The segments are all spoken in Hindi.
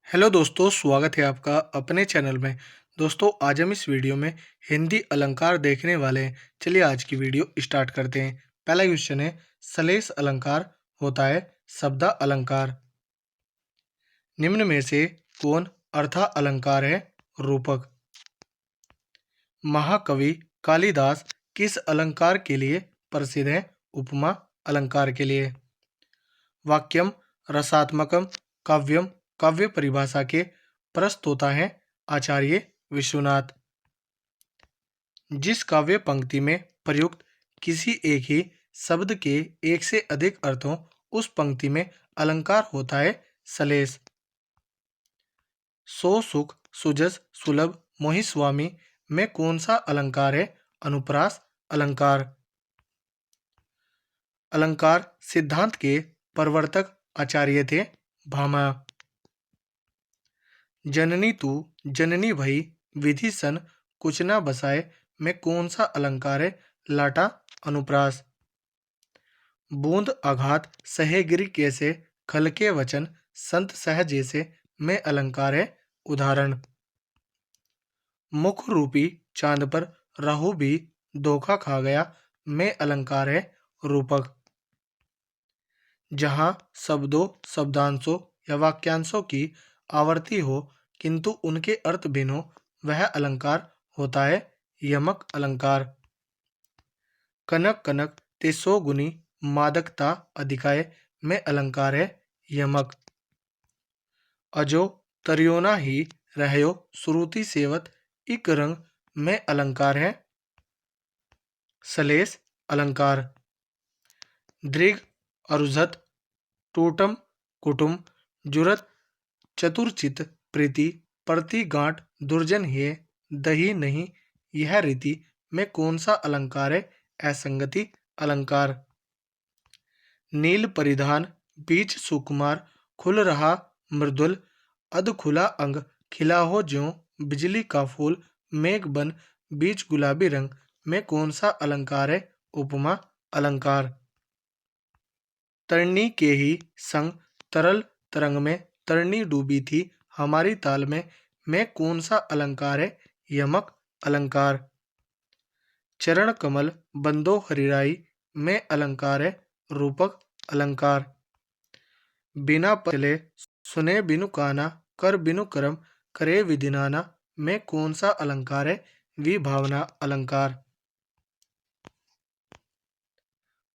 हेलो दोस्तों, स्वागत है आपका अपने चैनल में। दोस्तों, आज हम इस वीडियो में हिंदी अलंकार देखने वाले हैं। चलिए आज की वीडियो स्टार्ट करते हैं। पहला क्वेश्चन है, श्लेष अलंकार होता है शब्द अलंकार। निम्न में से कौन अर्था अलंकार है? रूपक। महाकवि कालिदास किस अलंकार के लिए प्रसिद्ध है? उपमा अलंकार के लिए। वाक्यम रसात्मकम काव्यम काव्य परिभाषा के प्रस्तोता है आचार्य विश्वनाथ। जिस काव्य पंक्ति में प्रयुक्त किसी एक ही शब्द के एक से अधिक अर्थ हों, उस पंक्ति में अलंकार होता है श्लेष। सो सुख सुजस सुलभ मोहि स्वामी में कौन सा अलंकार है? अनुप्रास अलंकार। अलंकार सिद्धांत के प्रवर्तक आचार्य थे भामा। जननी तू जननी भई विधि सन कुछ न बसाए में कौन सा अलंकार है? लाटा अनुप्रास। बूंद आघात सहे गिरि कैसे खल के वचन संत सह जैसे में अलंकार है? उदाहरण। मुख रूपी चांद पर राहु भी धोखा खा गया में अलंकार है? रूपक। जहाँ शब्दों शब्दांशों या वाक्यांशों की आवर्ती हो किंतु उनके अर्थ भिन्न हो, वह अलंकार होता है यमक अलंकार। कनक कनक ते सौ गुनी मादकता अधिकाय में अलंकार है यमक। अजो तरियोना ही रहयो श्रुति सेवत इक रंग में अलंकार है श्लेष अलंकार। दृघ अरुझत टूटम कुटुम जुरत चतुरचित प्रीति प्रति गांठ दुर्जन है दही नहीं यह रीति में कौन सा अलंकार है? असंगति अलंकार। नील परिधान बीच सुकुमार खुल रहा मृदुल अध खुला अंग खिला हो ज्यों बिजली का फूल मेघ बन बीच गुलाबी रंग में कौन सा अलंकार है? उपमा अलंकार। तरनी के ही संग तरल तरंग में तरनी डूबी थी हमारी ताल में कौन सा अलंकार है? यमक अलंकार। चरण कमल बंदो हरिराई में अलंकार है? रूपक अलंकार। बिना चले सुने बिनु काना कर बिनु करम करे विधि नाना में कौन सा अलंकार है? विभावना अलंकार।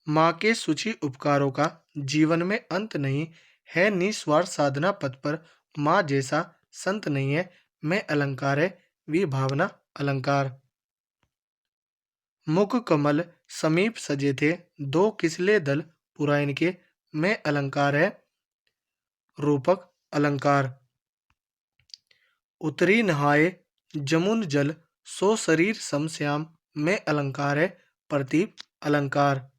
माँ के सूची उपकारों का जीवन में अंत नहीं है निस्वार्थ साधना पथ पर माँ जैसा संत नहीं है में अलंकार है विभावना अलंकार। मुख कमल समीप सजे थे दो किसले दल पुराइन के में अलंकार है रूपक अलंकार। उतरी नहाए जमुन जल सो शरीर समश्याम में अलंकार है प्रतीप अलंकार।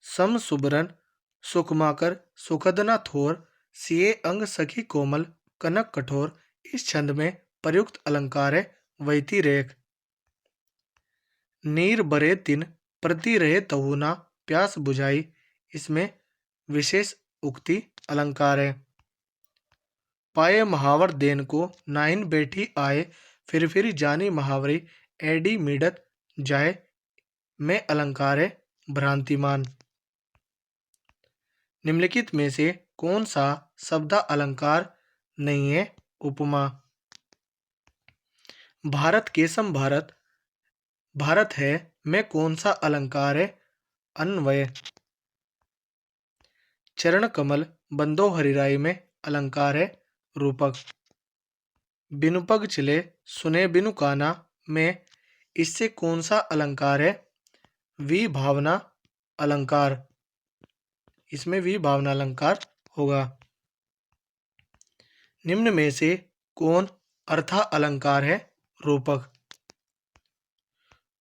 सम सुबरन सुकमाकर सुखद न थोर सिए अंग सखी कोमल कनक कठोर इस छंद में प्रयुक्त अलंकार है वैती रेख। नीर बरे तिन प्रति रहे तहुना प्यास बुझाई इसमें विशेष उक्ति अलंकार है। पाए महावर देन को नाइन बैठी आए फिर जानी महावरी एडी मिडत जाए में अलंकार है भ्रांतिमान। निम्नलिखित में से कौन सा शब्द अलंकार नहीं है? उपमा। भारत केसम भारत भारत है में कौन सा अलंकार है? अन्वय। चरण कमल बंदो हरिराई में अलंकार है रूपक। बिनु पग चले सुने बिनु काना में इससे कौन सा अलंकार है? विभावना अलंकार। इसमें विभावना अलंकार होगा। निम्न में से कौन अर्था अलंकार है? रूपक।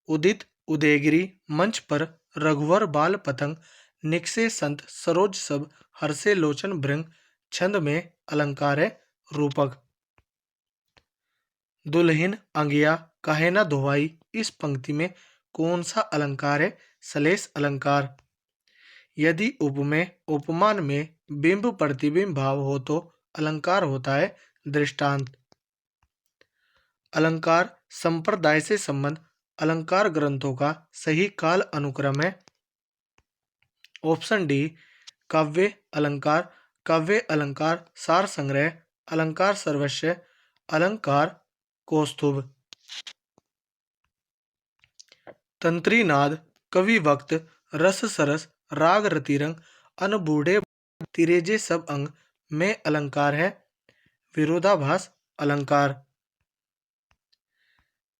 उदित उदयगिरी मंच पर रघुवर बाल पतंग निकसे संत सरोज सब हर्षे लोचन भृंग छंद में अलंकार है रूपक। दुल्हिन अंगिया कहे न धोवाई इस पंक्ति में कौन सा अलंकार है? श्लेष अलंकार। यदि उपमेय उपमान में बिंब प्रतिबिंब भाव हो तो अलंकार होता है दृष्टांत। अलंकार संप्रदाय से संबंध अलंकार ग्रंथों का सही काल अनुक्रम है। ऑप्शन डी काव्य अलंकार सार संग्रह, अलंकार सर्वस्व, अलंकार कौस्तुभ। तंत्री नाद, कवि वक्त, रस सरस, राग रतिरंग, अनबूढ़े तिरेजे सब अंग में अलंकार है विरोधाभास अलंकार।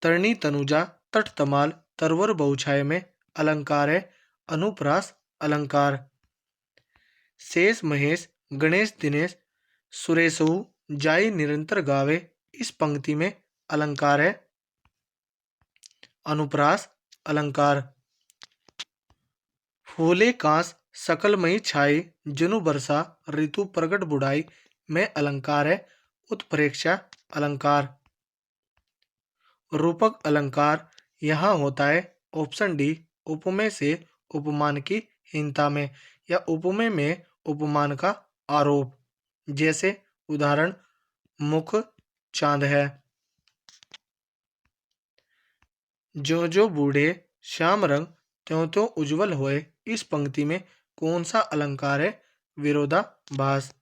तरणी तनुजा, तट तमाल, तरवर बहुछाय में अलंकार है अनुप्रास अलंकार। शेष महेश, गणेश दिनेश, सुरेशहु जाई निरंतर गावे, इस पंक्ति में अलंकार है अनुप्रास अलंकार। फूले कांस सकलमयी छाई, जनु बरसा ऋतु प्रगट बुढ़ाई में अलंकार है उत्प्रेक्षा अलंकार। रूपक अलंकार यहाँ होता है ऑप्शन डी उपमेय से उपमान की हीनता में या उपमेय में उपमान का आरोप, जैसे उदाहरण मुख चांद है। जो जो बूढ़े श्याम रंग त्यों त्यों उज्जवल होए, इस पंक्ति में कौन सा अलंकार है विरोधाभास।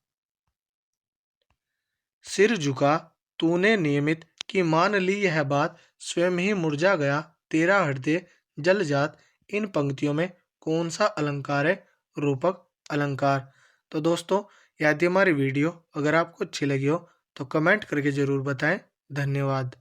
सिर झुका तूने नियमित कि मान ली यह बात, स्वयं ही मुरझा गया तेरा हृदय जल जात, इन पंक्तियों में कौन सा अलंकार है रूपक अलंकार। तो दोस्तों, यदि हमारी वीडियो अगर आपको अच्छी लगी हो तो कमेंट करके जरूर बताएं। धन्यवाद।